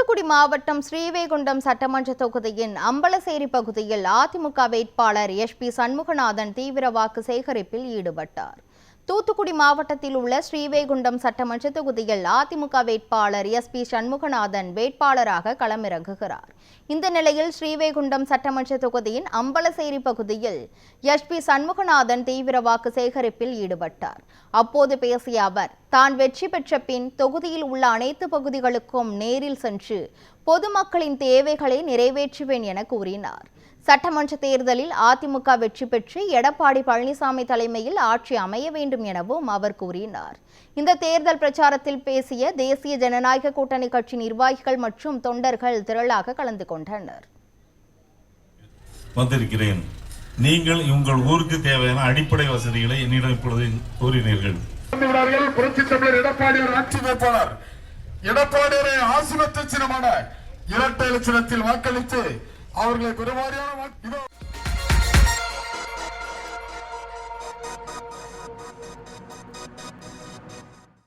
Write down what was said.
தூத்துக்குடி மாவட்டம் ஸ்ரீவைகுண்டம் சட்டமன்ற தொகுதியின் அம்பலசேரி பகுதியில் அதிமுக வேட்பாளர் எஸ்.பி. சண்முகநாதன் தீவிர வாக்கு சேகரிப்பில் ஈடுபட்டார். தூத்துக்குடி மாவட்டத்தில் உள்ள ஸ்ரீவைகுண்டம் சட்டமன்ற தொகுதியில் அதிமுக வேட்பாளர் எஸ்.பி. சண்முகநாதன் வேட்பாளராக களமிறங்குகிறார். இந்த நிலையில் ஸ்ரீவைகுண்டம் சட்டமன்ற தொகுதியின் அம்பலசேரி பகுதியில் எஸ்.பி. சண்முகநாதன் தீவிர வாக்கு சேகரிப்பில் ஈடுபட்டார். அப்போது பேசிய அவர், தான் வெற்றி பெற்ற பின் தொகுதியில் உள்ள அனைத்து பகுதிகளுக்கும் நேரில் சென்று பொதுமக்களின் தேவைகளை நிறைவேற்றுவேன் என கூறினார். சட்டமன்ற தேர்தலில் அதிமுக வெற்றி பெற்று எடப்பாடி பழனிசாமி தலைமையில் ஆட்சி அமைய வேண்டும் எனவும் அவர் கூறினார். இந்த தேர்தல் பிரச்சாரத்தில் பேசிய தேசிய ஜனநாயக கூட்டணி கட்சி நிர்வாகிகள் மற்றும் தொண்டர்கள் திரளாக கலந்து கொண்டனர். வந்திருக்கிறேன். நீங்கள் உங்கள் ஊருக்கு தேவையான அடிப்படை வசதிகளை என்னிடம் இப்பொழுது கூறினீர்கள். புரட்சித் தமிழர் எடப்பாடியார் ஆட்சி வேட்பாளர் எடப்பாடியாரை ஆசிர்வத்த சின்னமான இரட்டை இலட்சணத்தில் வாக்களித்து அவர்களை பெருவாரியான